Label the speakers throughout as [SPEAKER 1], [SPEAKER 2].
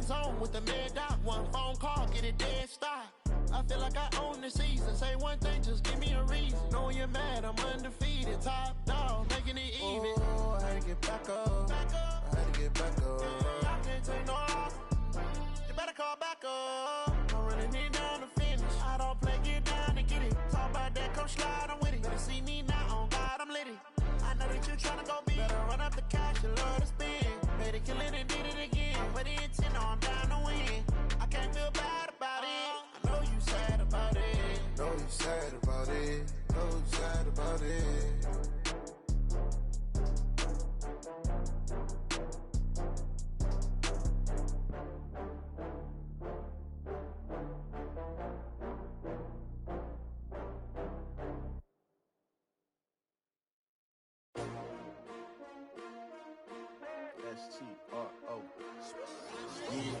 [SPEAKER 1] zone with the mad dot. One phone call, get it dead stop. I feel like I own the season. Say one thing, just give me a reason. Knowing you're mad, I'm undefeated. Top dog, making it even.
[SPEAKER 2] Oh, I had to get back up. I had to get back up.
[SPEAKER 1] I can't take no loss. You better call back up. I'm running it down to finish. I don't play, get down and get it. Talk about that, come slide, I'm with it. Better see me now, on God, I'm litty. I know that you tryna go big. Better run up the cash, you love to spin. Better kill it and did it again. But the intent on down to win. I can't feel bad about it. I know you sad about it.
[SPEAKER 2] Know you sad about it. Know you sad about it.
[SPEAKER 3] S-T-R-O. Yeah.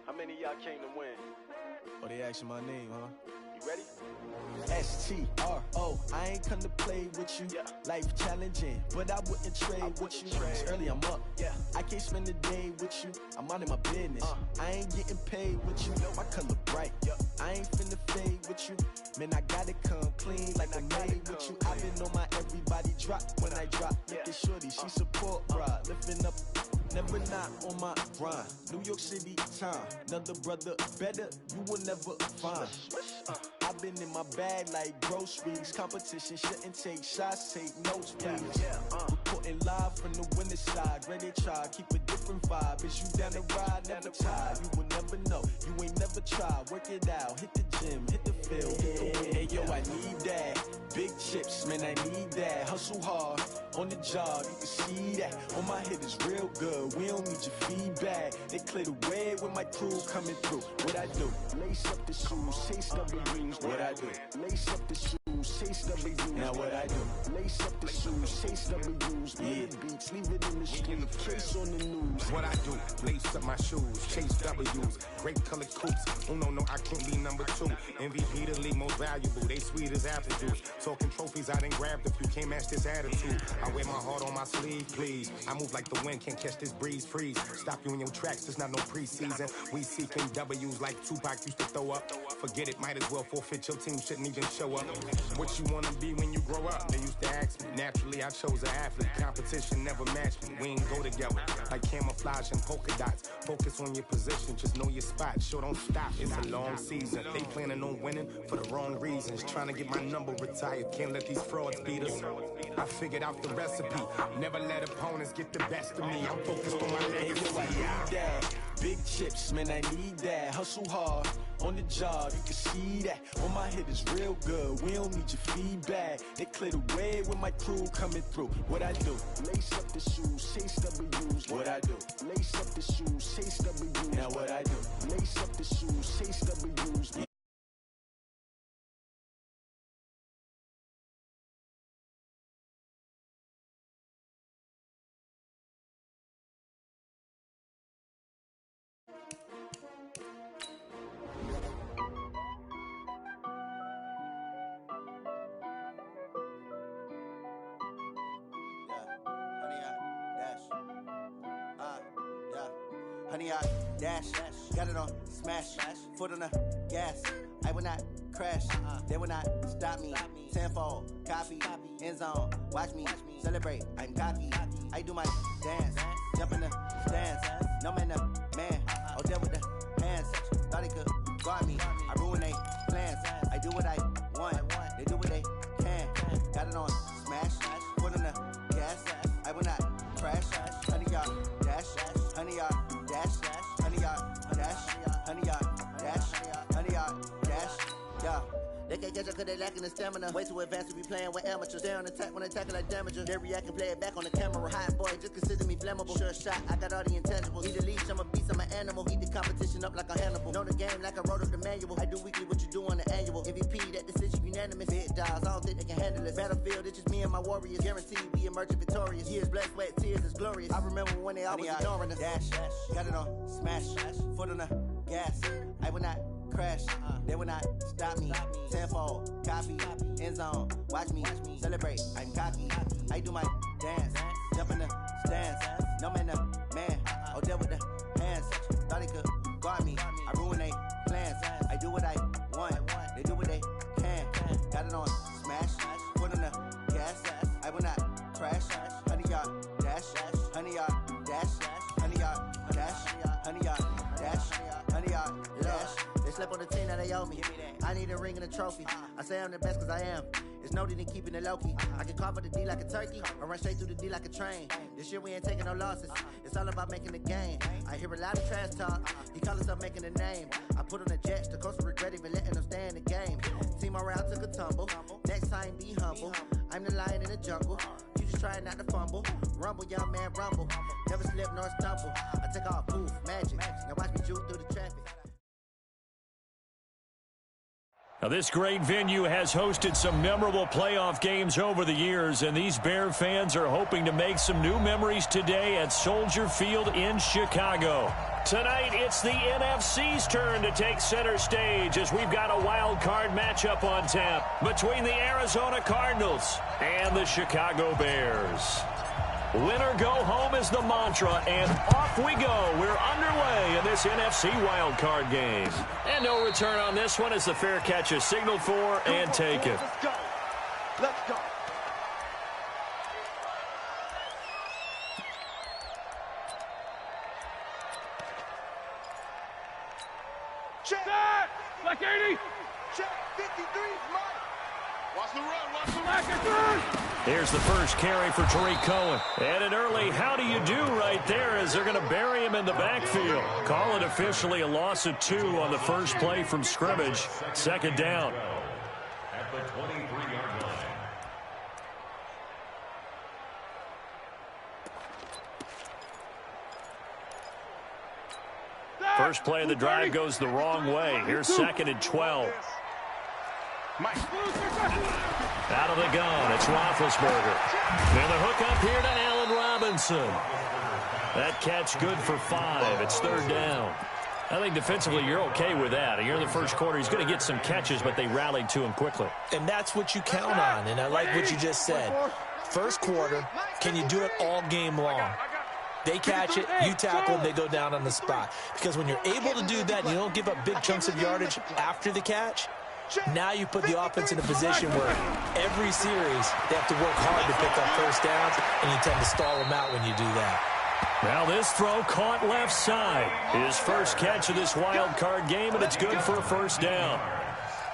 [SPEAKER 4] How many of y'all came to win?
[SPEAKER 3] Oh, they asking my name, huh?
[SPEAKER 4] You ready?
[SPEAKER 3] S-T-R-O. I ain't come to play with you.
[SPEAKER 4] Yeah.
[SPEAKER 3] Life challenging, but I wouldn't trade with you. It's early, I'm up.
[SPEAKER 4] Yeah.
[SPEAKER 3] I can't spend the day with you. I'm minding my business. I ain't getting paid with you. My color bright.
[SPEAKER 4] Yeah.
[SPEAKER 3] I ain't finna fade with you. Man, I gotta come clean like I'm made with you. I've been on my everybody drop when I drop. Look at shorty, she support ride. Lifting up, never not on my grind. New York City time. Another brother better, you will never find. I've been in my bag like groceries. Competition shouldn't take shots, take notes, please. Reporting live from the winning side. Ready to try, keep a different vibe. Is you down the ride, never tired. You will never know, you ain't never tried. Work it out, hit the gym, hit the field, hit the wind. Hey yo, I need that. Big chips, man, I need that. Hustle hard, on the job, you can see that. On my head is real good, we don't need your feedback. They clear the way with my crew coming through. What I do? Lace up the shoes, chase W's. What I do? Lace up the shoes, chase W's. Now what I do? Lace up the shoes, chase W's. Yeah. Beats, leave it in the street, case on the news.
[SPEAKER 5] What I do? Lace up my shoes, chase W's. Great colored coops. Oh no, I can't be number 2. MVP the league most valuable. They sweet as apple juice. Talking trophies, I done grabbed a few. Can't match this attitude. I wear my heart on my sleeve, please. I move like the wind, can't catch this breeze, freeze. Stop you in your tracks, there's not no preseason. We seeking W's like Tupac used to throw up. Forget it, might as well forfeit. Your team shouldn't even show up. What you wanna be when you grow up? They used to ask me. Naturally, I chose an athlete. Competition never matched me. We ain't go together like camouflage and polka dots. Focus on your position, just know your spot. Sure, don't stop. It's a long season. They planning on winning for the wrong reasons. Trying to get my number retired. Can't let these frauds beat us. I figured out the recipe. Never let opponents get the best of me. I'm focused on my legacy.
[SPEAKER 3] I need that. Big chips, man, I need that. Hustle hard, on the job, you can see that. On my head is real good, we don't need your feedback. They clear the way with my crew coming through. What I do? Lace up the shoes, chase W's. What I do? Lace up the shoes, chase W's. Now what I do? Lace up the shoes, chase W's.
[SPEAKER 6] Honey, I dash, got it on smash, foot on the gas. I will not crash, they will not stop me. Tenfold, copy, end zone, watch me celebrate. I'm cocky, I do my dance, jump in the stands. No man, man, oh there with the hands. Thought he could guard me, I ruin they plans. I do what I want, they do what they can. Got it on smash, foot on the gas. I will not crash, honey, y'all dash, honey, y'all dash, honey, y'all dash, honey, y'all dash, honey, y'all dash, yeah. They can't catch up cause they lacking the stamina. Way too advanced to be playing with amateurs. Stay on attack when attacking like damager. They react and play it back on the camera. Hot boy, just consider me flammable. Sure shot, I got all the intangibles. Need a leash, I'm a beast, I'm an animal. Eat the competition up like a Hannibal. Know the game like I wrote up the manual. I do weekly what you do on the annual. MVP, that decision unanimous. Big dogs, I don't think they can handle this. Battlefield, it's just me and my warriors. Guaranteed we emerging victorious. Years, blood, sweat, tears, is glorious. I remember when they always ignoring us. Dash, got it on smash, foot on the gas. I will not crash, they will not stop me. Tenfold, copy, end zone, watch me celebrate. I'm cocky, I do my dance, jump in the stands. No man, oh there with the hands. Thought he they owe me. I need a ring and a trophy. I say I'm the best cause I am. It's no need in keeping it low-key. I can carve up the D like a turkey or run straight through the D like a train. This year we ain't taking no losses. It's all about making the game. I hear a lot of trash talk. He call himself making a name. I put on the Jets. The coach will regret even letting them stay in the game. Team morale took a tumble. Next time be humble. I'm the lion in the jungle. You just trying not to fumble. Rumble, young man, rumble. Never slip nor stumble. I take off, poof, magic. Now watch me juke through the traffic.
[SPEAKER 7] Now, this great venue has hosted some memorable playoff games over the years, and these Bear fans are hoping to make some new memories today at Soldier Field in Chicago. Tonight, it's the NFC's turn to take center stage as we've got a wild card matchup on tap between the Arizona Cardinals and the Chicago Bears. Win or go home is the mantra, and off we go. We're underway in this NFC wildcard game. And no return on this one as the fair catch is signaled for and taken.
[SPEAKER 4] Let's go. Let's go.
[SPEAKER 8] Check. Black 80. Check. 53. Mike. Watch the run. Watch the run.
[SPEAKER 7] Here's the first carry for Tariq Cohen. And an early how do you do right there as they're going to bury him in the backfield. Call it officially a loss of 2 on the first play from scrimmage. Second down.
[SPEAKER 9] At the 23-yard line.
[SPEAKER 7] First play of the drive goes the wrong way. Here's second and 12. Out of the gun, it's Roethlisberger. And the hook up here to Allen Robinson. That catch good for 5. It's third down. I think defensively you're okay with that. Here in the first quarter, he's going to get some catches, but they rallied to him quickly.
[SPEAKER 3] And that's what you count on, and I like what you just said. First quarter, can you do it all game long? They catch it, you tackle, and they go down on the spot. Because when you're able to do that and you don't give up big chunks of yardage after the catch, now you put the offense in a position where every series they have to work hard to pick up first downs, and you tend to stall them out when you do that.
[SPEAKER 7] Now this throw caught left side. His first catch of this wild card game, and it's good for a first down.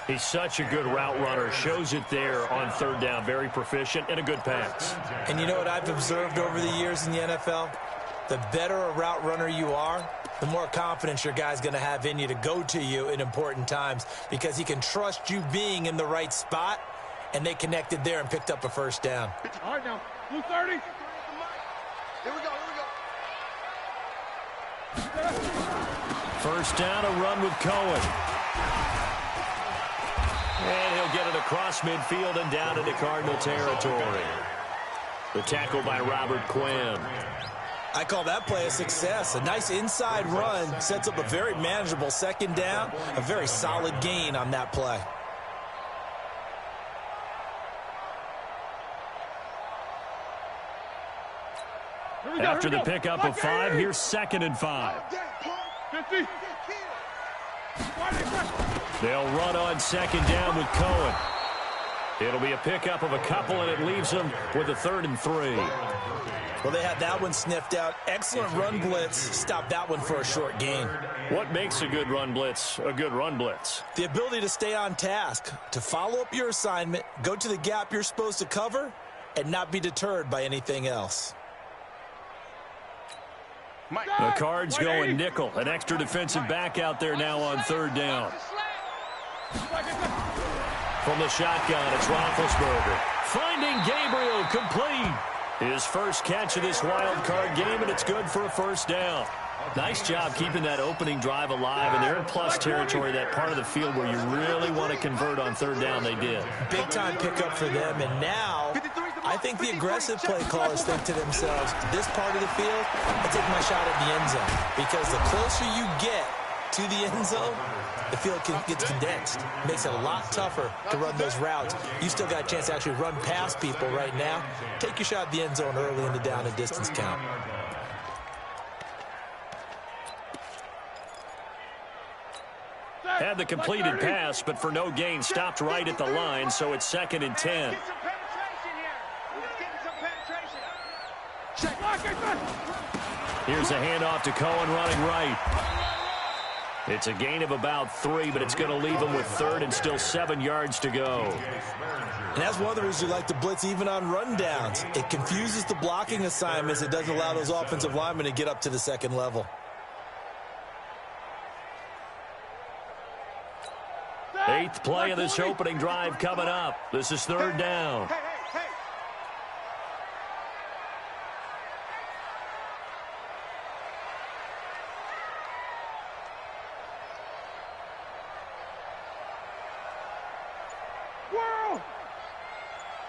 [SPEAKER 7] He's such a good route runner. Shows it there on third down. Very proficient and a good pass.
[SPEAKER 3] And you know what I've observed over the years in the NFL? The better a route runner you are, the more confidence your guy's going to have in you to go to you in important times because he can trust you being in the right spot, and they connected there and picked up a first down.
[SPEAKER 8] All right, now. Blue 30. Here we go.
[SPEAKER 7] First down, a run with Cohen. And he'll get it across midfield and down into Cardinal territory. The tackle by Robert Quinn.
[SPEAKER 3] I call that play a success. A nice inside run sets up a very manageable second down. A very solid gain on that play.
[SPEAKER 7] After the pickup of 5, here's second and 5.
[SPEAKER 8] 50.
[SPEAKER 7] They'll run on second down with Cohen. It'll be a pickup of a couple, and it leaves them with a 3rd and 3.
[SPEAKER 3] Well, they had that one sniffed out. Excellent run blitz. Stopped that one for a short gain.
[SPEAKER 7] What makes a good run blitz a good run blitz?
[SPEAKER 3] The ability to stay on task, to follow up your assignment, go to the gap you're supposed to cover, and not be deterred by anything else.
[SPEAKER 7] The Cards going nickel. An extra defensive back out there now on third down. From the shotgun, it's Roethlisberger. Finding Gabriel complete. His first catch of this wild card game, and it's good for a first down. Nice job keeping that opening drive alive, and they're in plus territory, that part of the field where you really want to convert on third down. They did.
[SPEAKER 3] Big-time pickup for them, and now I think the aggressive play callers think to themselves, this part of the field, I take my shot at the end zone, because the closer you get to the end zone, the field gets condensed. Makes it a lot tougher to run those routes. You still got a chance to actually run past people right now. Take your shot at the end zone early in the down and distance count.
[SPEAKER 7] Had the completed pass, but for no gain, stopped right at the line, so it's 2nd and 10. Here's a handoff to Cohen running right. It's a gain of about 3, but it's going to leave them with third and still 7 yards to go.
[SPEAKER 10] And that's one of the reasons you like to blitz even on rundowns. It confuses the blocking assignments. It doesn't allow those offensive linemen to get up to the second level.
[SPEAKER 7] Eighth play of this opening drive coming up. This is third down.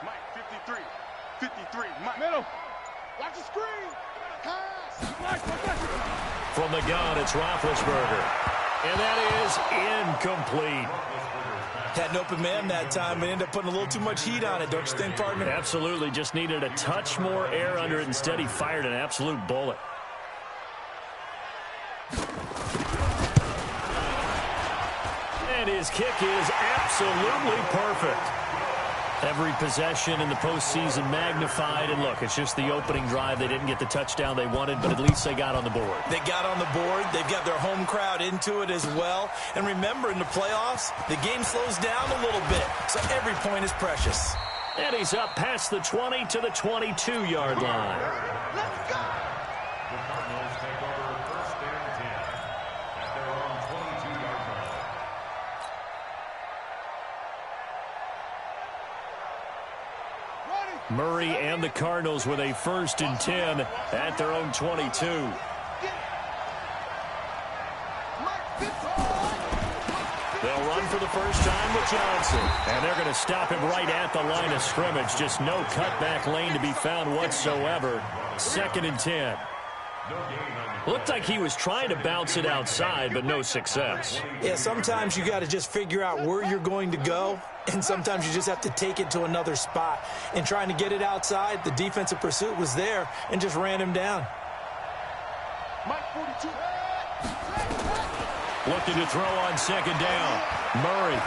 [SPEAKER 8] Mike, 53, Mike. Middle. Watch the screen. Pass.
[SPEAKER 7] From the gun, it's Roethlisberger. And that is incomplete.
[SPEAKER 10] Had an open man that time, but ended up putting a little too much heat on it, don't you think, partner?
[SPEAKER 7] Absolutely. Just needed a touch more air under it. Instead, he fired an absolute bullet. And his kick is absolutely perfect. Every possession in the postseason magnified. And look, it's just the opening drive. They didn't get the touchdown they wanted, but at least they got on the board.
[SPEAKER 10] They got on the board. They've got their home crowd into it as well. And remember, in the playoffs, the game slows down a little bit, so every point is precious.
[SPEAKER 7] And he's up past the 20 to the 22-yard line.
[SPEAKER 8] Let's go.
[SPEAKER 9] The Cardinals take over first and 10 at their own 22-yard line.
[SPEAKER 7] Murray and the Cardinals with a first and 10 at their own 22. They'll run for the first time with Johnson. And they're going to stop him right at the line of scrimmage. Just no cutback lane to be found whatsoever. Second and 10. Looked like he was trying to bounce it outside, but no success.
[SPEAKER 10] Yeah, sometimes you got to just figure out where you're going to go, and sometimes you just have to take it to another spot. And trying to get it outside, the defensive pursuit was there and just ran him down.
[SPEAKER 8] Mike, 42.
[SPEAKER 7] Looking to throw on second down. Murray.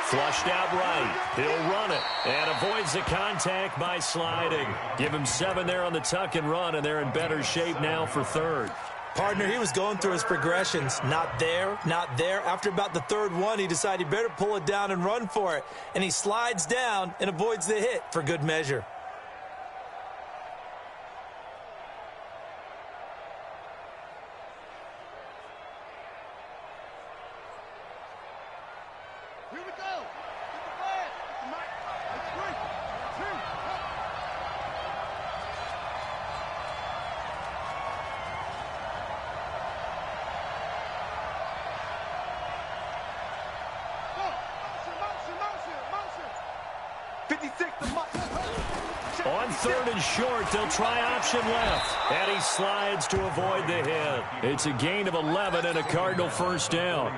[SPEAKER 7] Flushed out right. He'll run it and avoids the contact by sliding. Give him 7 there on the tuck and run, and they're in better shape now for third.
[SPEAKER 10] Partner, he was going through his progressions. Not there, not there. After about the third one, he decided he better pull it down and run for it. And he slides down and avoids the hit for good measure.
[SPEAKER 8] Here we go. Get the flag. Mike. Let's go. 56 to Mike.
[SPEAKER 7] On third and short, they'll try option left. And he slides to avoid the hit. It's a gain of 11 and a Cardinal first down.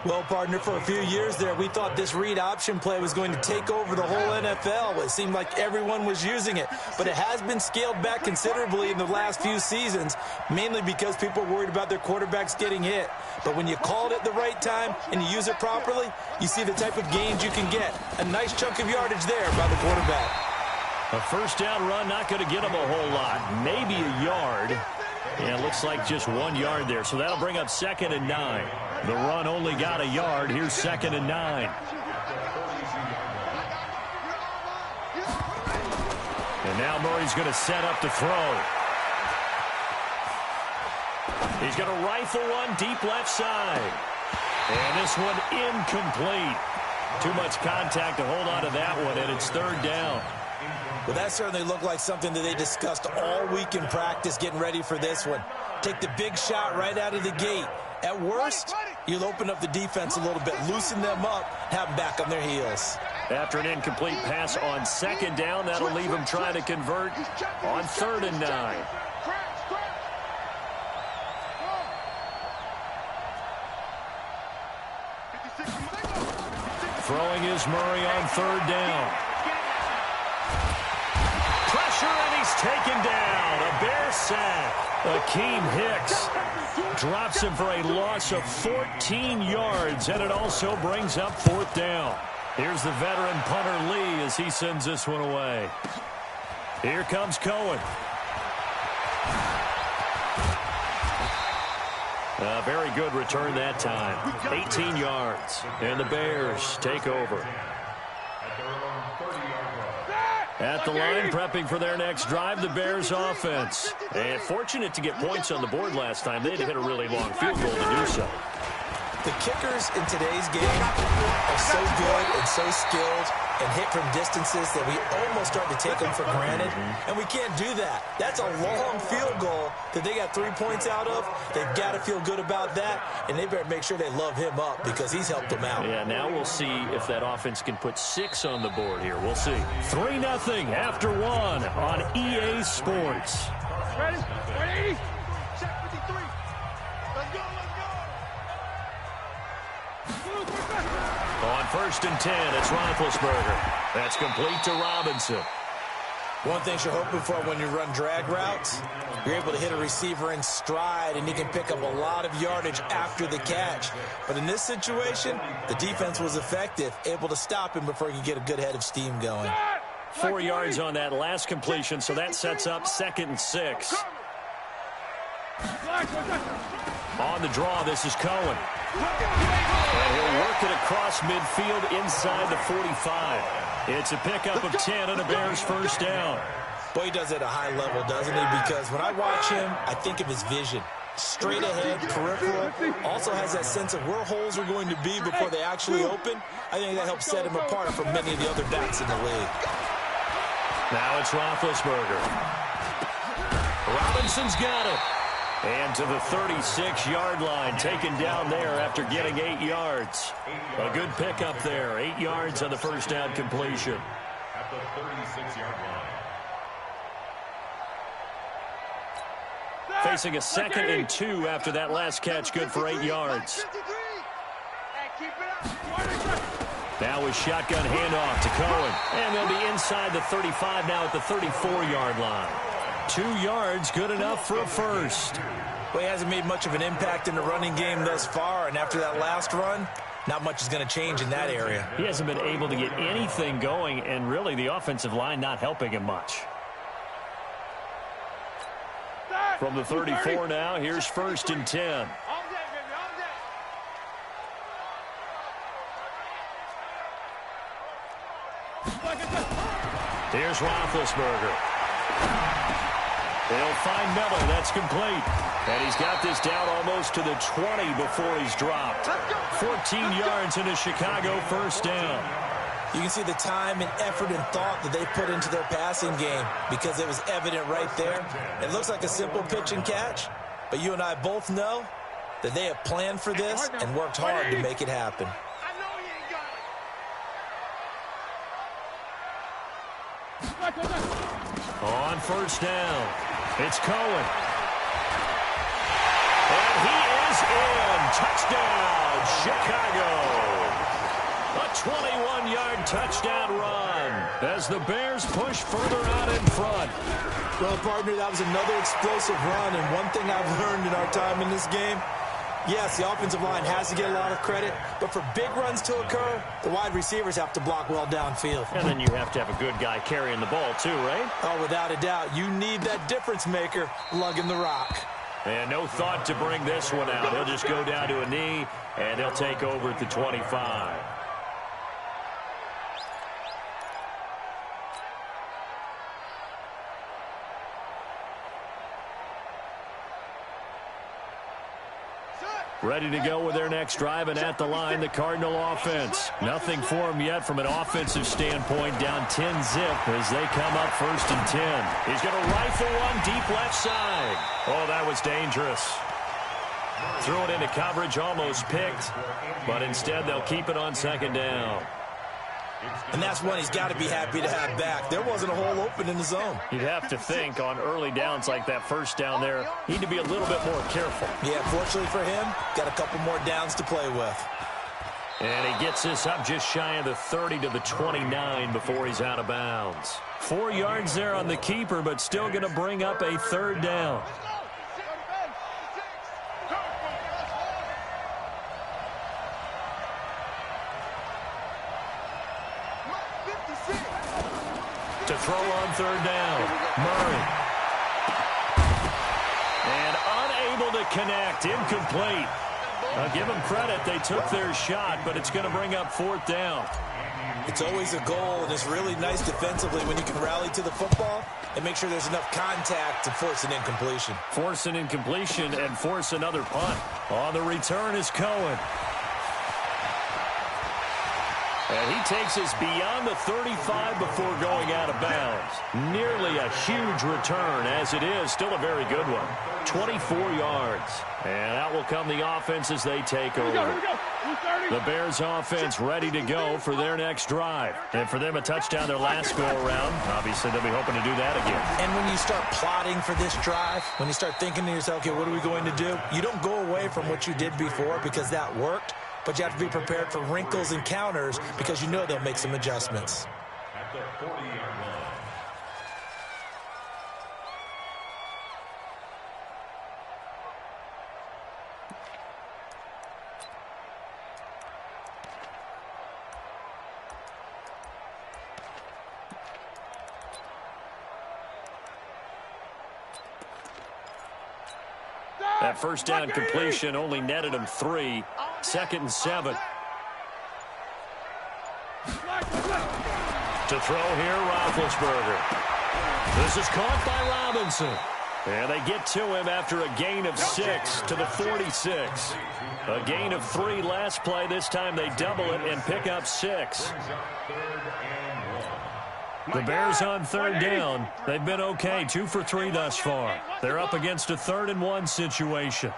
[SPEAKER 10] Well, partner, for a few years there, we thought this read option play was going to take over the whole NFL. It seemed like everyone was using it. But it has been scaled back considerably in the last few seasons, mainly because people are worried about their quarterbacks getting hit. But when you call it at the right time and you use it properly, you see the type of gains you can get. A nice chunk of yardage there by the quarterback.
[SPEAKER 7] A first down run, not going to get him a whole lot. Maybe a yard. Yeah, it looks like just 1 yard there. So that'll bring up second and 9. The run only got a yard. Here's second and 9. And now Murray's going to set up to throw. He's going to rifle one deep left side. And this one incomplete. Too much contact to hold on to that one, and it's third down.
[SPEAKER 10] Well, that certainly looked like something that they discussed all week in practice getting ready for this one. Take the big shot right out of the gate. At worst, you'll open up the defense a little bit, loosen them up, have them back on their heels.
[SPEAKER 7] After an incomplete pass on second down, that'll leave him trying to convert on third and 9. Throwing is Murray on third down. Pressure, and he's taken down. A Bear sack. Akeem Hicks drops him for a loss of 14 yards, and it also brings up fourth down. Here's the veteran punter Lee as he sends this one away. Here comes Cohen. A very good return that time. 18 yards. And the Bears take over. At the line, prepping for their next drive, the Bears offense. And fortunate to get points on the board last time. They had to hit a really long field goal to do so.
[SPEAKER 10] The kickers in today's game are so good and so skilled and hit from distances that we almost start to take them for granted, and we can't do that. That's a long field goal that they got 3 points out of. They've got to feel good about that, and they better make sure they love him up because he's helped them out.
[SPEAKER 7] Yeah, now we'll see if that offense can put 6 on the board here. We'll see. 3-0 after 1 on EA Sports.
[SPEAKER 8] Ready? 180. Check 53. Let's go, let's go.
[SPEAKER 7] On 1st and 10, it's Roethlisberger. That's complete to Robinson.
[SPEAKER 10] One thing you're hoping for when you run drag routes, you're able to hit a receiver in stride, and he can pick up a lot of yardage after the catch. But in this situation, the defense was effective, able to stop him before he could get a good head of steam going.
[SPEAKER 7] 4 yards on that last completion, so that sets up 2nd and 6. On the draw, this is Cohen. And he'll work it across midfield inside the 45. It's a pickup of 10 and a Bears first down.
[SPEAKER 10] Boy, he does it at a high level, doesn't he? Because when I watch him, I think of his vision. Straight ahead, peripheral. Also has that sense of where holes are going to be before they actually open. I think that helps set him apart from many of the other backs in the league.
[SPEAKER 7] Now it's Roethlisberger. Robinson's got it. And to the 36-yard line, taken down there after getting 8 yards. A good pickup there. 8 yards on the first down completion.
[SPEAKER 9] At the 36-yard line.
[SPEAKER 7] Facing a 2nd and 2 after that last catch, good for 8 yards. Now a shotgun handoff to Cohen. And they'll be inside the 35 now at the 34-yard line. 2 yards, good enough for a first.
[SPEAKER 10] Well, he hasn't made much of an impact in the running game thus far, and after that last run, not much is going to change in that area.
[SPEAKER 7] He hasn't been able to get anything going, and really the offensive line not helping him much. From the 34 now, here's 1st and 10. Here's Roethlisberger. They'll find Miller. That's complete. And he's got this down almost to the 20 before he's dropped. 14 yards in a Chicago first down.
[SPEAKER 10] You can see the time and effort and thought that they put into their passing game because it was evident right there. It looks like a simple pitch and catch, but you and I both know that they have planned for this and worked hard to make it happen.
[SPEAKER 7] On first down, it's Cohen. And he is in. Touchdown, Chicago. A 21-yard touchdown run as the Bears push further out in front.
[SPEAKER 10] Well, partner, that was another explosive run, and one thing I've learned in our time in this game, yes, the offensive line has to get a lot of credit, but for big runs to occur, the wide receivers have to block well downfield.
[SPEAKER 7] And then you have to have a good guy carrying the ball too, right?
[SPEAKER 10] Oh, without a doubt. You need that difference maker lugging the rock.
[SPEAKER 7] And no thought to bring this one out. He'll just go down to a knee, and they'll take over at the 25. Ready to go with their next drive, and at the line, the Cardinal offense. Nothing for them yet from an offensive standpoint, down 10-zip as they come up 1st and 10. He's going to rifle one deep left side. Oh, that was dangerous. Threw it into coverage, almost picked, but instead they'll keep it on 2nd down.
[SPEAKER 10] And that's one he's got to be happy to have back. There wasn't a hole open in the zone.
[SPEAKER 7] You'd have to think on early downs like that first down there, need to be a little bit more careful.
[SPEAKER 10] Yeah, fortunately for him, got a couple more downs to play with.
[SPEAKER 7] And he gets this up just shy of the 30 to the 29 before he's out of bounds. 4 yards there on the keeper, but still going to bring up a 3rd down. To throw on 3rd down, Murray. And unable to connect. Incomplete. I'll give them credit. They took their shot, but it's going to bring up 4th down.
[SPEAKER 10] It's always a goal, and it's really nice defensively when you can rally to the football and make sure there's enough contact to force an incompletion.
[SPEAKER 7] Force an incompletion and force another punt. On the return is Cohen. And he takes us beyond the 35 before going out of bounds. Nearly a huge return, as it is. Still a very good one. 24 yards. And out will come the offense as they take over.
[SPEAKER 8] Here we go.
[SPEAKER 7] The Bears offense ready to go for their next drive. And for them, a touchdown their last go-around. Obviously, they'll be hoping to do that again.
[SPEAKER 10] And when you start plotting for this drive, when you start thinking to yourself, okay, what are we going to do? You don't go away from what you did before because that worked. But you have to be prepared for wrinkles and counters because you know they'll make some adjustments.
[SPEAKER 9] At the 40-yard line.
[SPEAKER 7] That first down completion only netted him 3. 2nd and 7. To throw here, Roethlisberger. This is caught by Robinson. And they get to him after a gain of 6 to the 46. A gain of 3 last play. This time they double it and pick up 6. The Bears on 3rd down. They've been okay, 2 for 3 thus far. They're up against a 3rd and 1 situation.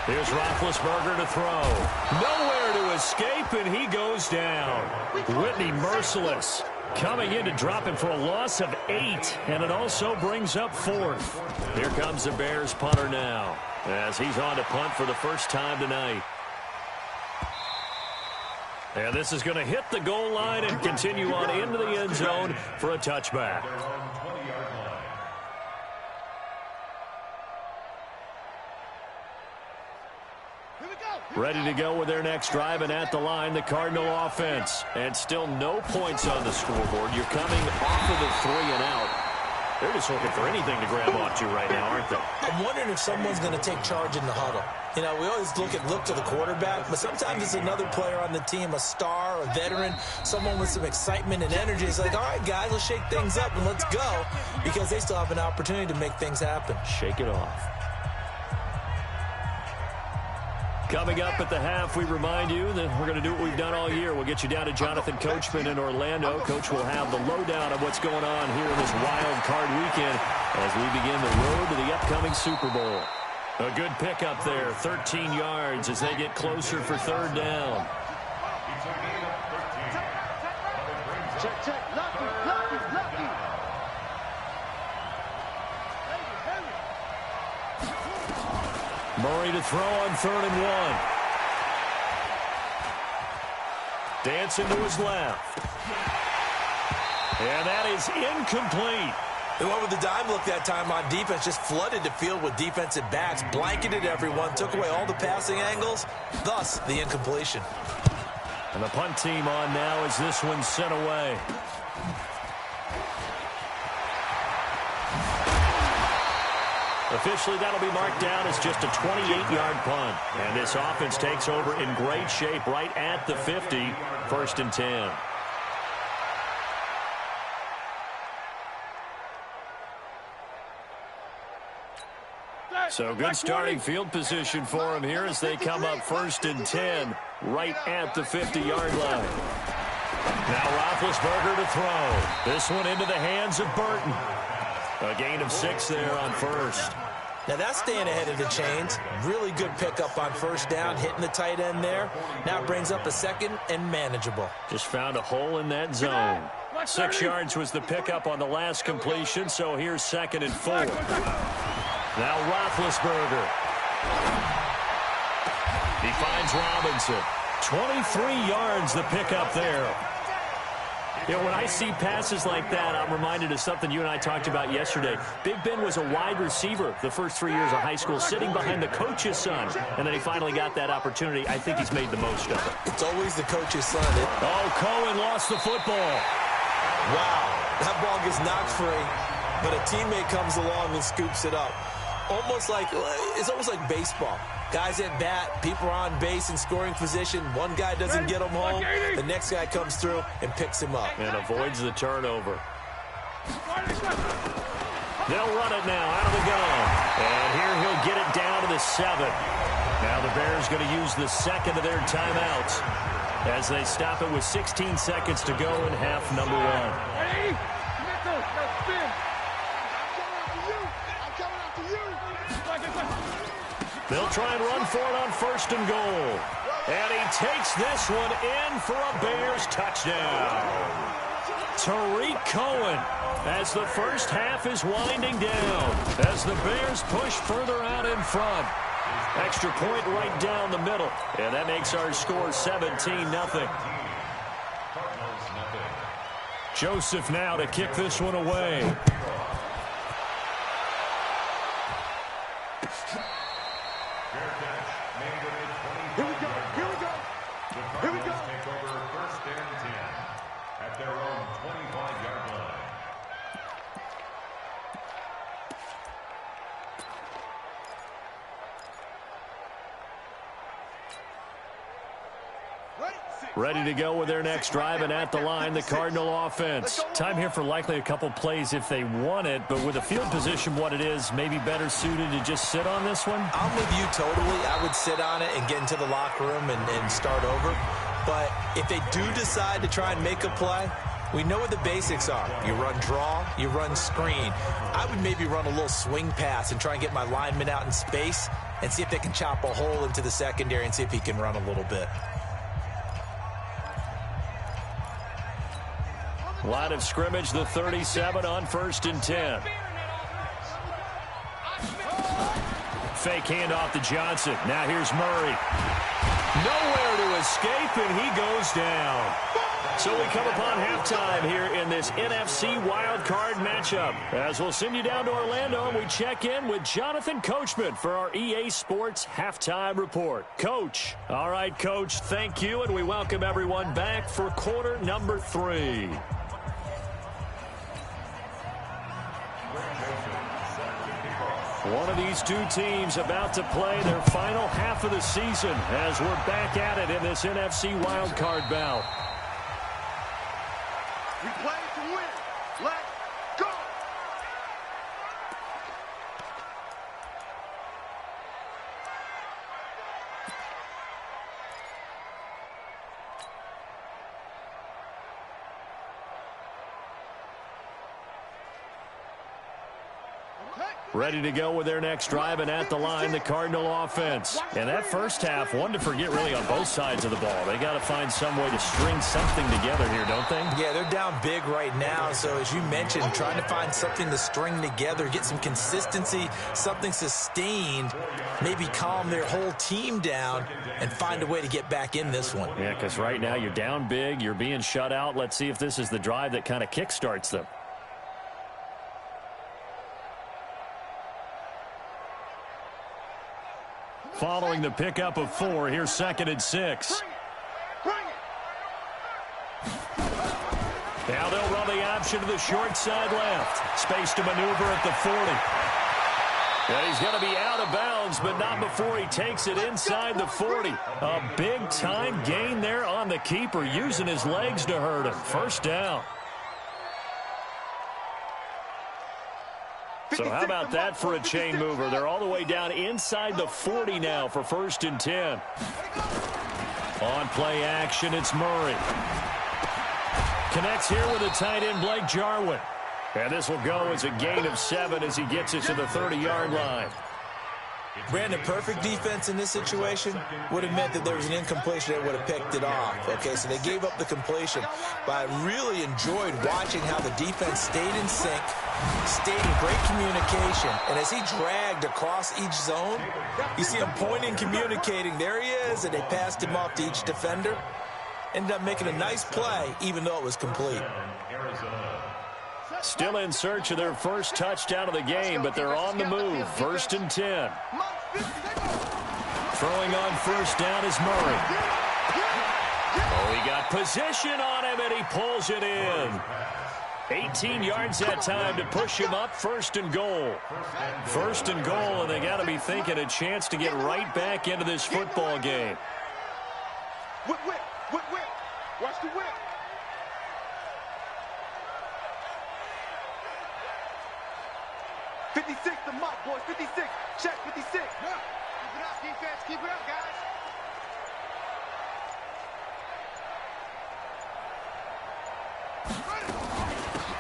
[SPEAKER 7] Here's Roethlisberger to throw. Nowhere to escape, and he goes down. Whitney merciless. Coming in to drop him for a loss of 8, and it also brings up 4th. Here comes the Bears punter now, as he's on to punt for the first time tonight. And this is going to hit the goal line and continue on into the end zone for a touchback. Ready to go with their next drive, and at the line, the Cardinal offense. And still no points on the scoreboard. You're coming off of the 3 and out. They're just looking for anything to grab onto right now, aren't they?
[SPEAKER 10] I'm wondering if someone's going to take charge in the huddle. You know, we always look to the quarterback, but sometimes it's another player on the team, a star, a veteran, someone with some excitement and energy. It's like, all right, guys, let's shake things up and let's go, because they still have an opportunity to make things happen.
[SPEAKER 7] Shake it off. Coming up at the half, we remind you that we're going to do what we've done all year. We'll get you down to Jonathan Coachman in Orlando. Coach will have the lowdown of what's going on here in this wild card weekend as we begin the road to the upcoming Super Bowl. A good pickup there, 13 yards as they get closer for 3rd down.
[SPEAKER 8] Check. Lucky.
[SPEAKER 7] Murray to throw on 3rd and 1. Dancing to his left. And that is incomplete.
[SPEAKER 10] They went with the dime look that time on defense, just flooded the field with defensive backs, blanketed everyone, took away all the passing angles, thus the incompletion.
[SPEAKER 7] And the punt team on now as this one's sent away. Officially, that'll be marked down as just a 28-yard punt. And this offense takes over in great shape right at the 50, 1st and 10. So good starting field position for him here as they come up 1st and 10 right at the 50-yard line. Now Roethlisberger to throw. This one into the hands of Burton. A gain of 6 there on 1st.
[SPEAKER 10] Now that's staying ahead of the chains. Really good pickup on 1st down, hitting the tight end there. Now it brings up a 2nd and manageable.
[SPEAKER 7] Just found a hole in that zone. 6 yards was the pickup on the last completion, so here's 2nd and 4. Now Roethlisberger. He finds Robinson. 23 yards the pickup there. You know, when I see passes like that, I'm reminded of something you and I talked about yesterday. Big Ben was a wide receiver the first 3 years of high school, sitting behind the coach's son. And then he finally got that opportunity. I think he's made the most of it.
[SPEAKER 10] It's always the coach's son.
[SPEAKER 7] Oh, Cohen lost the football.
[SPEAKER 10] Wow, that ball gets knocked free, but a teammate comes along and scoops it up. It's almost like baseball. Guys at bat, people are on base in scoring position. One guy doesn't get him home. The next guy comes through and picks him up.
[SPEAKER 7] And avoids the turnover. They'll run it now out of the gun. And here he'll get it down to the 7. Now the Bears going to use the second of their timeouts as they stop it with 16 seconds to go in half number 1. They'll try and run for it on 1st and goal. And he takes this one in for a Bears touchdown. Tariq Cohen as the first half is winding down. As the Bears push further out in front. Extra point right down the middle. And that makes our score 17-0. Joseph now to kick this one away.
[SPEAKER 8] Here we go. Here we go. Take over 1st and 10 at their own 25-yard line.
[SPEAKER 7] Ready to go with their next drive, and at the line, the Cardinal offense. Time here for likely a couple plays if they want it, but with the field position what it is, maybe better suited to just sit on this one?
[SPEAKER 10] I'm with you totally. I would sit on it and get into the locker room and start over. But if they do decide to try and make a play, we know what the basics are. You run draw, you run screen. I would maybe run a little swing pass and try and get my lineman out in space and see if they can chop a hole into the secondary and see if he can run a little bit.
[SPEAKER 7] Line of scrimmage, the 37 on 1st and 10. Fake handoff to Johnson. Now here's Murray. Nowhere to escape, and he goes down. So we come upon halftime here in this NFC wildcard matchup. As we'll send you down to Orlando, and we check in with Jonathan Coachman for our EA Sports Halftime Report. Coach. All right, Coach, thank you, and we welcome everyone back for quarter number 3. One of these two teams about to play their final half of the season as we're back at it in this NFC wildcard bout.
[SPEAKER 8] We play to win. Let's go.
[SPEAKER 7] Ready to go with their next drive, and at the line, the Cardinal offense. And that first half, one to forget really on both sides of the ball. They got to find some way to string something together here, don't they?
[SPEAKER 10] Yeah, they're down big right now. So as you mentioned, trying to find something to string together, get some consistency, something sustained, maybe calm their whole team down and find a way to get back in this one.
[SPEAKER 7] Yeah, because right now you're down big, you're being shut out. Let's see if this is the drive that kind of kickstarts them. Following the pickup of 4, here's 2nd and 6. Now they'll run the option to the short side left. Space to maneuver at the 40. And he's going to be out of bounds, but not before he takes it inside the 40. A big-time gain there on the keeper, using his legs to hurt him. First down. So how about that for a chain mover? They're all the way down inside the 40 now for 1st and 10. On play action, it's Murray. Connects here with the tight end, Blake Jarwin. And this will go as a gain of 7 as he gets it to the 30-yard line.
[SPEAKER 10] Brandon, perfect defense in this situation would have meant that there was an incompletion that would have picked it off. Okay, so they gave up the completion. But I really enjoyed watching how the defense stayed in sync, stayed in great communication. And as he dragged across each zone, you see him pointing, communicating. There he is, and they passed him off to each defender. Ended up making a nice play, even though it was complete.
[SPEAKER 7] Still in search of their first touchdown of the game, but they're on the move. 1st and 10. Throwing on 1st down is Murray. Oh, he got position on him, and he pulls it in. 18 yards that time to push him up. First and goal. First and goal, and they got to be thinking a chance to get right back into this football game.
[SPEAKER 8] Whip, whip, whip, whip. Watch the whip. .56 the mark, boys. 56. Check 56. Keep it up, defense. Keep it up, guys.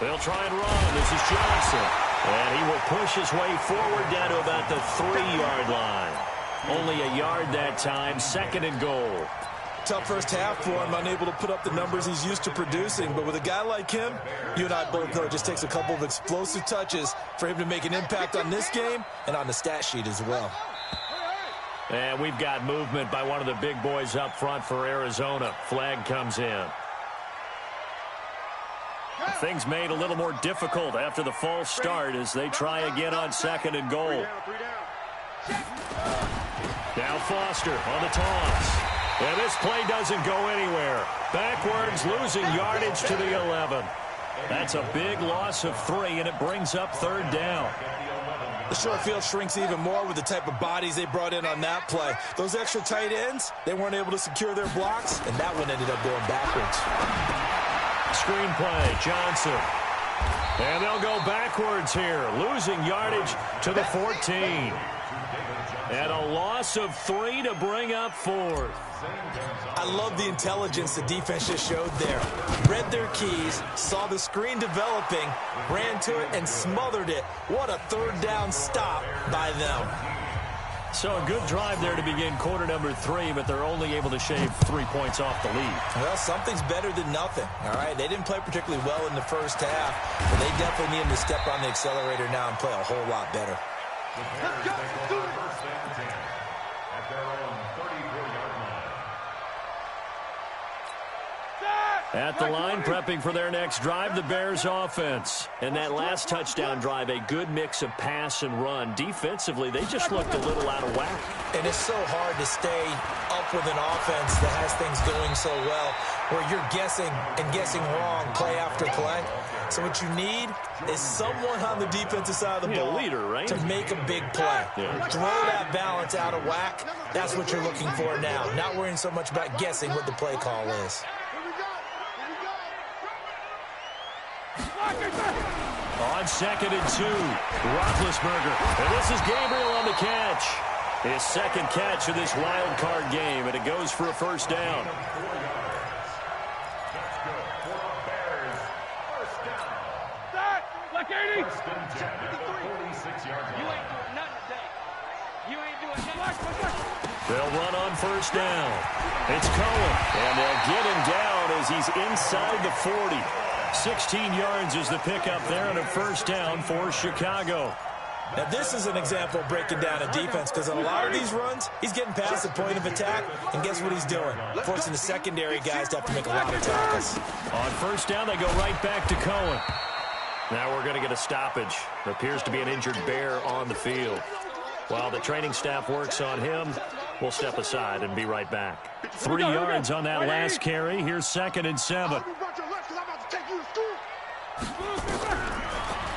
[SPEAKER 7] They'll try and run. This is Johnson. And he will push his way forward down to about the 3-yard line. Only a yard that time. Second and goal.
[SPEAKER 10] Tough first half for him, unable to put up the numbers he's used to producing. But with a guy like him, you and I both know it just takes a couple of explosive touches for him to make an impact on this game and on the stat sheet as well.
[SPEAKER 7] And we've got movement by one of the big boys up front for Arizona. Flag comes in. Things made a little more difficult after the false start as they try again on second and goal. Now Foster on the toss. And this play doesn't go anywhere. Backwards, losing yardage to the 11. That's a big loss of 3, and it brings up third down.
[SPEAKER 10] The short field shrinks even more with the type of bodies they brought in on that play. Those extra tight ends, they weren't able to secure their blocks, and that one ended up going backwards.
[SPEAKER 7] Screen play, Johnson. And they'll go backwards here, losing yardage to the 14. And a loss of 3 to bring up 4.
[SPEAKER 10] I love the intelligence the defense just showed there. Read their keys, saw the screen developing, ran to it, and smothered it. What a third down stop by them.
[SPEAKER 7] So a good drive there to begin quarter number 3, but they're only able to shave 3 points off the lead.
[SPEAKER 10] Well, something's better than nothing, all right? They didn't play particularly well in the first half, but they definitely need to step on the accelerator now and play a whole lot better.
[SPEAKER 8] Let's go. Do it.
[SPEAKER 9] First and 10 at their own 34-yard line.
[SPEAKER 7] At the line, prepping for their next drive, the Bears offense. And that last touchdown drive, a good mix of pass and run. Defensively, they just looked a little out of whack.
[SPEAKER 10] And it's so hard to stay up with an offense that has things going so well, where you're guessing and guessing wrong play after play. So what you need is someone on the defensive side of the ball
[SPEAKER 7] leader, right?
[SPEAKER 10] to make a big play. Throw that balance out of whack. That's what you're looking for now. Not worrying so much about guessing what the play call is.
[SPEAKER 7] On second and 2, Roethlisberger. And this is Gabriel on the catch. His second catch of this wild card game, and it goes for a first down.
[SPEAKER 8] Like 80.
[SPEAKER 9] First and 10 at the 46-yard line.
[SPEAKER 8] You ain't doing nothing today. You ain't doing nothing.
[SPEAKER 7] They'll run on first down. It's Cohen, and they'll get him down as he's inside the 40. 16 yards is the pickup there and a first down for Chicago.
[SPEAKER 10] Now, this is an example of breaking down a defense because in a lot of these runs, he's getting past the point of attack, and guess what he's doing? Forcing the secondary guys to have to make a lot of tackles.
[SPEAKER 7] On first down, they go right back to Cohen. Now we're going to get a stoppage. There appears to be an injured Bear on the field. While the training staff works on him, we'll step aside and be right back. 3 yards on that last carry. Here's second and 7.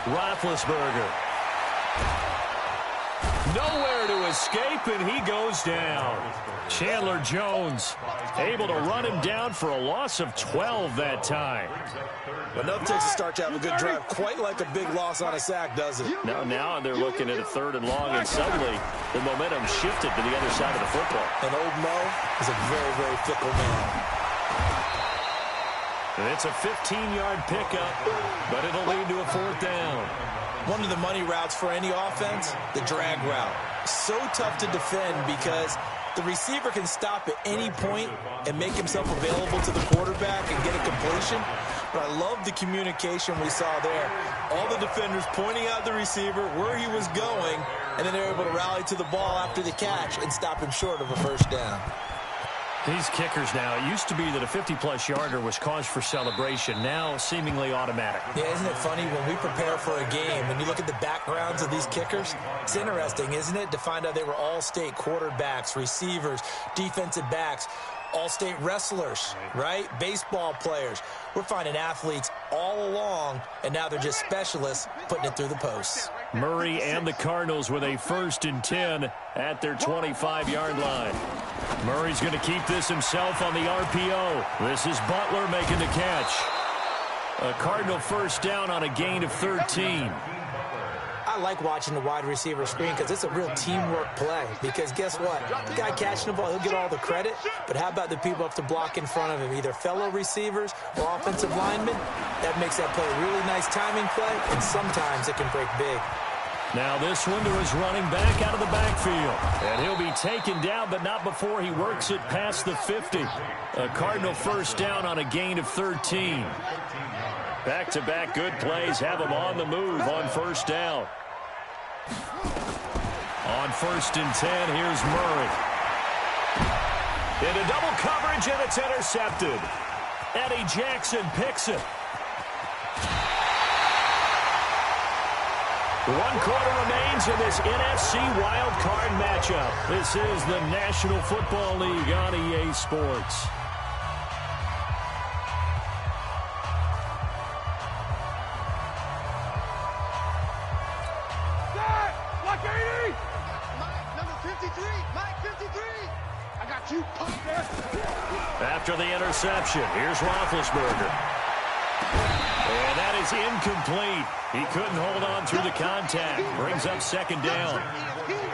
[SPEAKER 7] Roethlisberger. Nowhere to escape, and he goes down. Chandler Jones able to run him down for a loss of 12 that time.
[SPEAKER 10] Enough takes a start to have a good drive, quite like a big loss on a sack, does it?
[SPEAKER 7] Now they're looking at a third and long, and suddenly the momentum shifted to the other side of the football.
[SPEAKER 10] And old Mo is a very, very fickle man.
[SPEAKER 7] And it's a 15-yard pickup, but it'll lead to a fourth down.
[SPEAKER 10] One of the money routes for any offense, the drag route. So tough to defend because the receiver can stop at any point and make himself available to the quarterback and get a completion. But I love the communication we saw there. All the defenders pointing out the receiver, where he was going, and then they were able to rally to the ball after the catch and stop him short of a first down.
[SPEAKER 7] These kickers now, it used to be that a 50-plus yarder was cause for celebration. Now, seemingly automatic.
[SPEAKER 10] Yeah, isn't it funny when we prepare for a game, when you look at the backgrounds of these kickers, it's interesting, isn't it, to find out they were all-state quarterbacks, receivers, defensive backs. all-state wrestlers, right? Baseball players. We're finding athletes all along, and now they're just specialists putting it through the posts.
[SPEAKER 7] Murray and the Cardinals with a 1st and 10 at their 25-yard line. Murray's going to keep this himself on the RPO. This is Butler making the catch. A Cardinal 1st down on a gain of 13.
[SPEAKER 10] I like watching the wide receiver screen because it's a real teamwork play. Because guess what? The guy catching the ball, he'll get all the credit. But how about the people up to block in front of him? Either fellow receivers or offensive linemen. That makes that play a really nice timing play, and sometimes it can break big.
[SPEAKER 7] Now this one to his running back out of the backfield. And he'll be taken down, but not before he works it past the 50. A Cardinal 1st down on a gain of 13. Back-to-back good plays have him on the move on 1st down. On 1st and 10, here's Murray. Into double coverage, and it's intercepted. Eddie Jackson picks it. 1 quarter remains in this NFC wildcard matchup. This is the National Football League on EA Sports. After the interception, here's Roethlisberger. And that is incomplete. He couldn't hold on through the contact. Brings up 2nd down.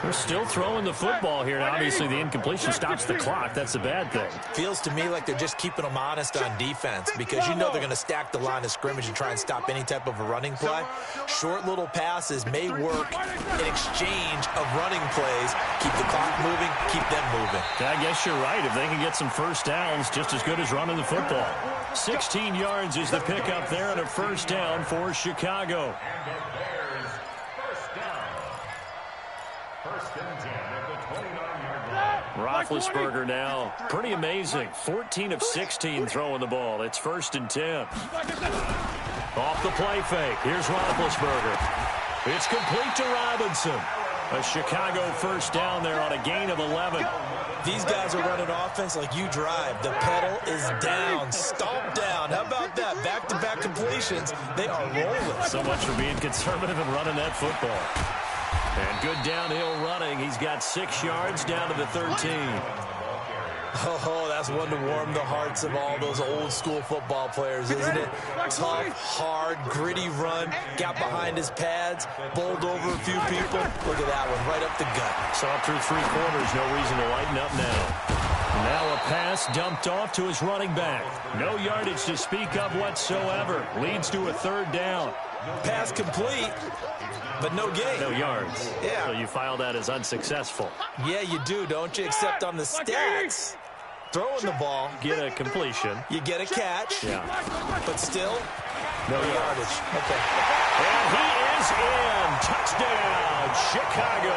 [SPEAKER 7] They're still throwing the football here. Now, obviously, the incompletion stops the clock. That's a bad thing.
[SPEAKER 10] Feels to me like they're just keeping them honest on defense because you know they're going to stack the line of scrimmage and try and stop any type of a running play. Short little passes may work in exchange of running plays. Keep the clock moving, keep them moving.
[SPEAKER 7] I guess you're right. If they can get some 1st downs, just as good as running the football. 16 yards is the pickup there and a 1st down for Chicago.
[SPEAKER 9] And the Bears, 1st down. 1st and 10 at the 29-yard line.
[SPEAKER 7] Roethlisberger now, pretty amazing. 14 of 16 throwing the ball. It's 1st and 10. Off the play fake. Here's Roethlisberger. It's complete to Robinson. A Chicago 1st down there on a gain of 11.
[SPEAKER 10] These guys are running offense like you drive. The pedal is down, stomped down. How about that? Back-to-back completions. They are rolling.
[SPEAKER 7] So much for being conservative and running that football. And good downhill running. He's got 6 yards down to the 13.
[SPEAKER 10] Oh, that's one to warm the hearts of all those old-school football players, isn't it? Tough, hard, gritty run. Got behind his pads, bowled over a few people. Look at that one, right up the gut.
[SPEAKER 7] Saw through 3 quarters. No reason to lighten up now. Now a pass dumped off to his running back. No yardage to speak of whatsoever. Leads to a 3rd down.
[SPEAKER 10] Pass complete, but no gain.
[SPEAKER 7] No yards.
[SPEAKER 10] Yeah.
[SPEAKER 7] So you file that as unsuccessful.
[SPEAKER 10] Yeah, you do, don't you? Except on the stats. Throwing the ball.
[SPEAKER 7] Get a completion.
[SPEAKER 10] You get a catch.
[SPEAKER 7] Yeah.
[SPEAKER 10] But still, no yardage. Okay.
[SPEAKER 7] And he is in. Touchdown, Chicago.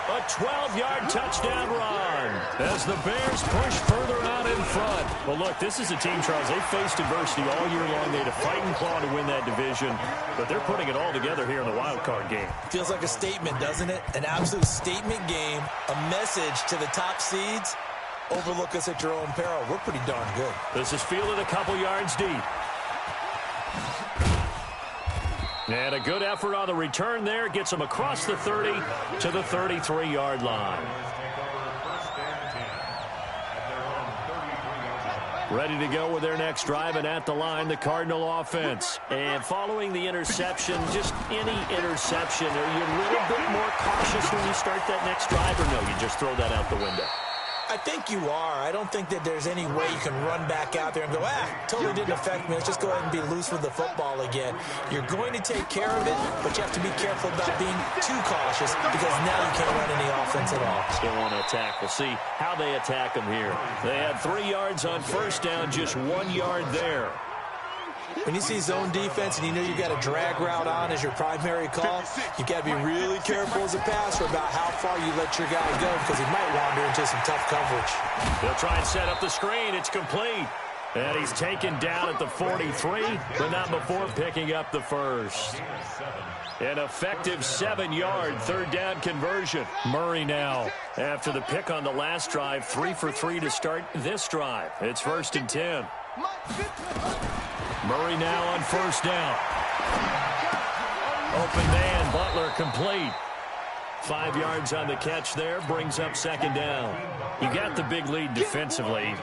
[SPEAKER 7] A 12-yard touchdown run as the Bears push further out in front. Well, look, this is a team, Charles. They faced adversity all year long. They had to fight and claw to win that division, but they're putting it all together here in the wild card game.
[SPEAKER 10] Feels like a statement, doesn't it? An absolute statement game, a message to the top seeds. Overlook us at your own peril. We're pretty darn good.
[SPEAKER 7] This is fielded a couple yards deep. And a good effort on the return there. Gets him across the 30 to the 33-yard line. Ready to go with their next drive, and at the line, the Cardinal offense. And following the interception, just any interception, are you a little bit more cautious when you start that next drive, or no, you just throw that out the window?
[SPEAKER 10] I think you are. I don't think that there's any way you can run back out there and go, totally didn't affect me. Let's just go ahead and be loose with the football again. You're going to take care of it, but you have to be careful about being too cautious because now you can't run any offense at all.
[SPEAKER 7] Still want to attack. We'll see how they attack them here. They had 3 yards on 1st down, just 1 yard there.
[SPEAKER 10] When you see zone defense and you know you got a drag route on as your primary call, you got to be really careful as a passer about how far you let your guy go because he might wander into some tough coverage.
[SPEAKER 7] They'll try and set up the screen. It's complete. And he's taken down at the 43, but not before picking up the first. An effective 7-yard third down conversion. Murray now, after the pick on the last drive, 3 for 3 to start this drive. It's 1st and 10. Murray now on first down. Open man, Butler complete. 5 yards on the catch there, brings up 2nd down. You got the big lead defensively,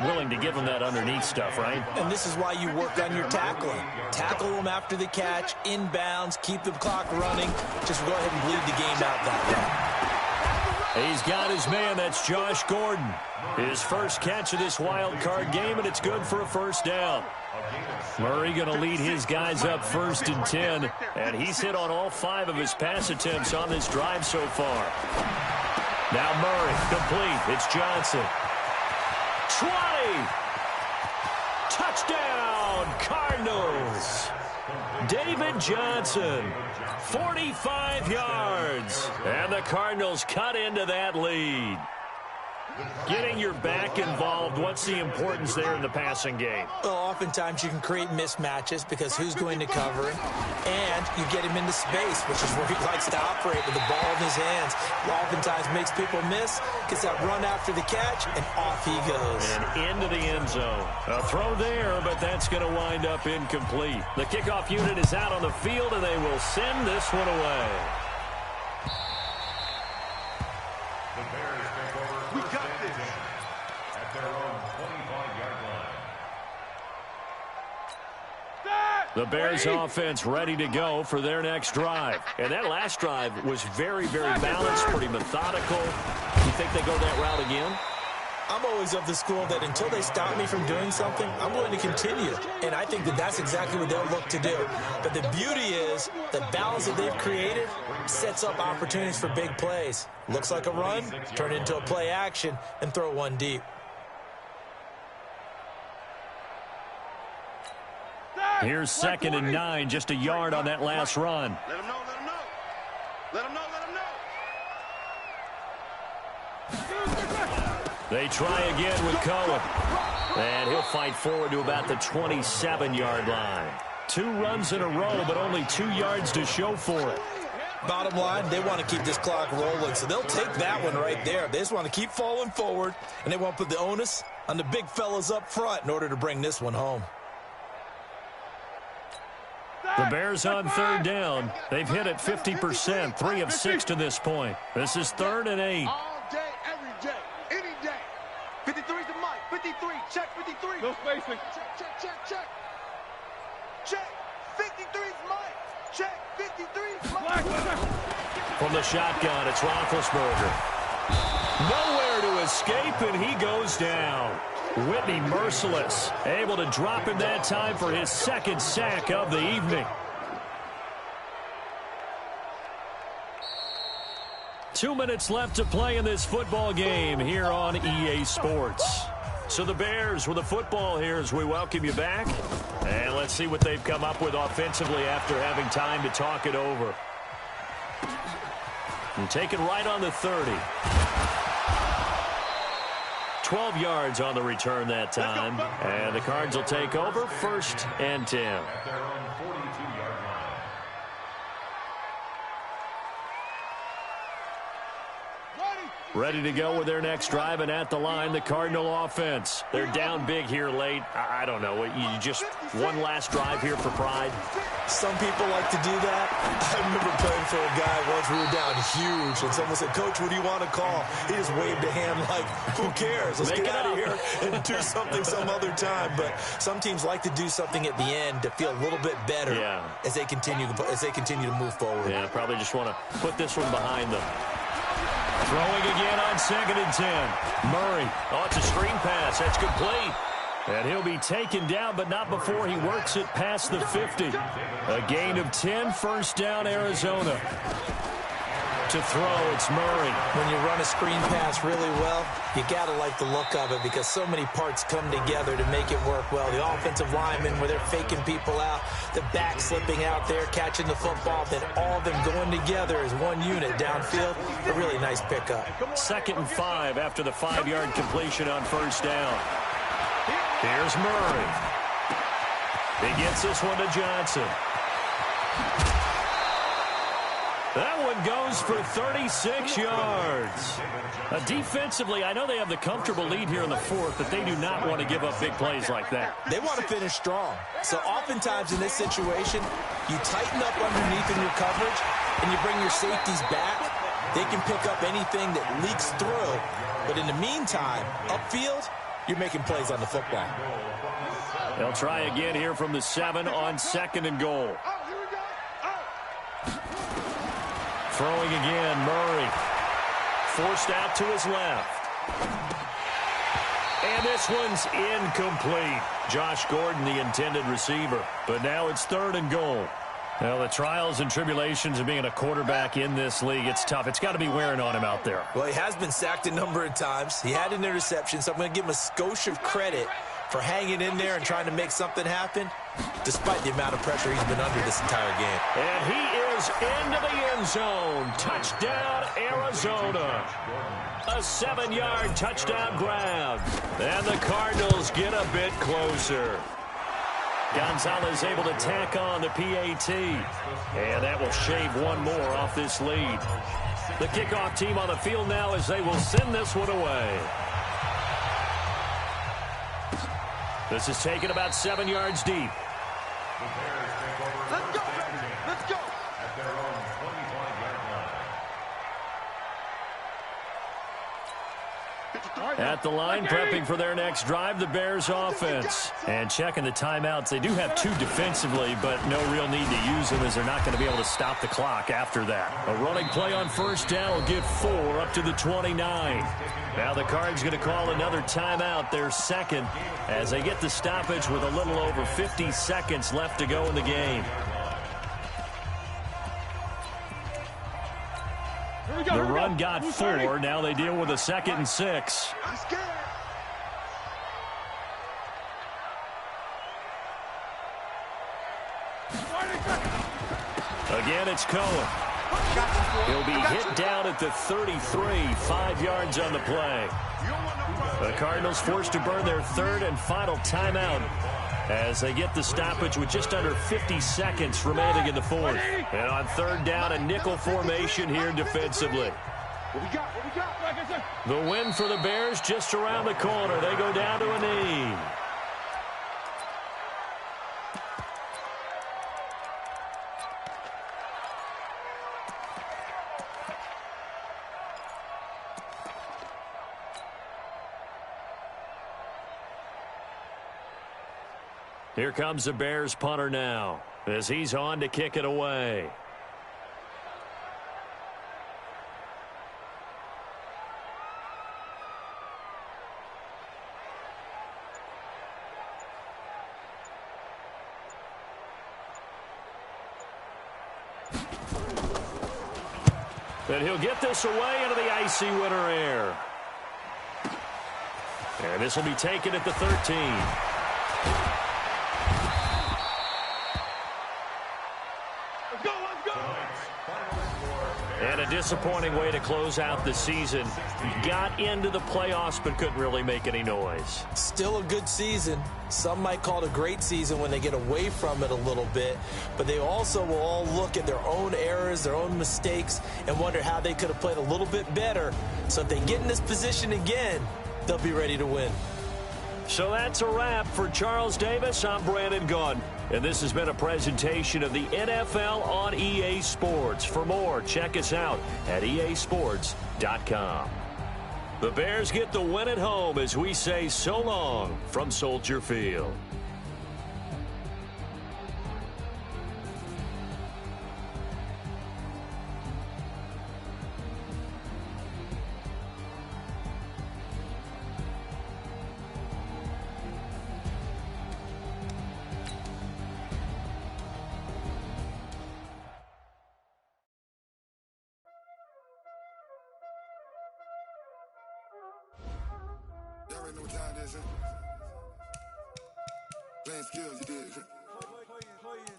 [SPEAKER 7] willing to give them that underneath stuff, right?
[SPEAKER 10] And this is why you work on your tackling. Tackle them after the catch, inbounds, keep the clock running. Just go ahead and bleed the game out that way.
[SPEAKER 7] He's got his man, that's Josh Gordon. His first catch of this wild card game, and it's good for a first down. Murray going to lead his guys up 1st and 10, and he's hit on all 5 of his pass attempts on this drive so far. Now Murray, complete. It's Johnson. 20! Touchdown, Cardinals! David Johnson, 45 yards, and the Cardinals cut into that lead. Getting your back involved, what's the importance there in the passing game?
[SPEAKER 10] Well, oftentimes you can create mismatches because who's going to cover him, and you get him into space, which is where he likes to operate with the ball in his hands. Oftentimes makes people miss, gets that run after the catch, and off he goes.
[SPEAKER 7] And into the end zone. A throw there, but that's going to wind up incomplete. The kickoff unit is out on the field, and they will send this one away. The Bears offense ready to go for their next drive. And that last drive was very, very balanced, pretty methodical. You think they go that route again?
[SPEAKER 10] I'm always of the school that until they stop me from doing something, I'm going to continue. And I think that that's exactly what they'll look to do. But the beauty is the balance that they've created sets up opportunities for big plays. Looks like a run, turn it into a play action, and throw one deep.
[SPEAKER 7] Here's 2nd and 9, just a yard on that last run.
[SPEAKER 8] Let him know, let him know. Let him know, let him know.
[SPEAKER 7] They try again with Cohen. And he'll fight forward to about the 27-yard line. 2 runs in a row, but only 2 yards to show for it.
[SPEAKER 10] Bottom line, they want to keep this clock rolling, so they'll take that one right there. They just want to keep falling forward, and they want to put the onus on the big fellas up front in order to bring this one home.
[SPEAKER 7] The Bears on 3rd down. They've hit it 50%, 3 of 6 to this point. This is 3rd and 8.
[SPEAKER 8] All day, every day, any day. 53's the mic. 53. Check 53. No spacing. Check. Check. 53's mic. Check 53's mic.
[SPEAKER 7] From the shotgun, it's Roethlisberger. Nowhere to escape, and he goes down. Whitney merciless, able to drop him that time for his 2nd sack of the evening. 2 minutes left to play in this football game here on EA Sports. So the Bears with the football here as we welcome you back. And let's see what they've come up with offensively after having time to talk it over. And taken right on the 30. 12 yards on the return that time. And the Cards will take over 1st and 10. Ready to go with their next drive, and at the line, the Cardinal offense. They're down big here late. I don't know. You just one last drive here for pride.
[SPEAKER 10] Some people like to do that. I remember playing for a guy once. We were down huge, and someone said, "Coach, what do you want to call?" He just waved a hand like, "Who cares? Let's get out of here and do something some other time." But some teams like to do something at the end to feel a little bit better as they continue to move forward.
[SPEAKER 7] Yeah, probably just want to put this one behind them. Throwing again on 2nd and 10. Murray. Oh, it's a screen pass. That's complete. And he'll be taken down, but not before he works it past the 50. A gain of 10, 1st down, Arizona. To throw, it's Murray.
[SPEAKER 10] When you run a screen pass really well, you got to like the look of it because so many parts come together to make it work well. The offensive linemen, where they're faking people out, the back slipping out there, catching the football, then all of them going together as one unit downfield. A really nice pickup.
[SPEAKER 7] 2nd and 5 after the 5-yard completion on 1st down. Here's Murray. He gets this one to Johnson. That one goes for 36 yards. Defensively, I know they have the comfortable lead here in the fourth, but they do not want to give up big plays like that.
[SPEAKER 10] They want to finish strong. So oftentimes in this situation, you tighten up underneath in your coverage, and you bring your safeties back. They can pick up anything that leaks through. But in the meantime, upfield, you're making plays on the football.
[SPEAKER 7] They'll try again here from the 7 on 2nd and goal. Throwing again, Murray. Forced out to his left. And this one's incomplete. Josh Gordon, the intended receiver. But now it's 3rd and goal. Well, the trials and tribulations of being a quarterback in this league, it's tough. It's got to be wearing on him out there.
[SPEAKER 10] Well, he has been sacked a number of times. He had an interception, so I'm going to give him a skosh of credit for hanging in there and trying to make something happen, despite the amount of pressure he's been under this entire game.
[SPEAKER 7] And he is into the end zone. Touchdown, Arizona. A 7-yard touchdown grab. And the Cardinals get a bit closer. Gonzalez able to tack on the PAT. And that will shave one more off this lead. The kickoff team on the field now as they will send this one away. This is taken about 7 yards deep.
[SPEAKER 8] Let's go, let's go.
[SPEAKER 9] At their own 25-yard line.
[SPEAKER 7] At the line, prepping for their next drive, the Bears offense. And checking the timeouts. They do have 2 defensively, but no real need to use them as they're not going to be able to stop the clock after that. A running play on 1st down will give 4 up to the 29. Now the Cards going to call another timeout, their 2nd, as they get the stoppage with a little over 50 seconds left to go in the game. The run got 4. Now they deal with a 2nd and 6. Again, it's Cohen. He'll be hit down at the 33, 5 yards on the play. The Cardinals forced to burn their 3rd and final timeout as they get the stoppage with just under 50 seconds remaining in the 4th. And on 3rd down, a nickel formation here defensively. The win for the Bears just around the corner. They go down to a knee. Here comes the Bears punter now as he's on to kick it away. And he'll get this away into the icy winter air. And this will be taken at the 13. And a disappointing way to close out the season. Got into the playoffs but couldn't really make any noise.
[SPEAKER 10] Still a good season. Some might call it a great season when they get away from it a little bit. But they also will all look at their own errors, their own mistakes, and wonder how they could have played a little bit better. So if they get in this position again, they'll be ready to win.
[SPEAKER 7] So that's a wrap for Charles Davis. I'm Brandon Gaudin. And this has been a presentation of the NFL on EA Sports. For more, check us out at easports.com. The Bears get the win at home as we say so long from Soldier Field.
[SPEAKER 2] Y'all already know what time it is, huh? Playing skills, you did, huh?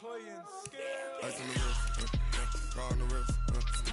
[SPEAKER 2] Playing skills. Ice on the wrist, car on the wrist,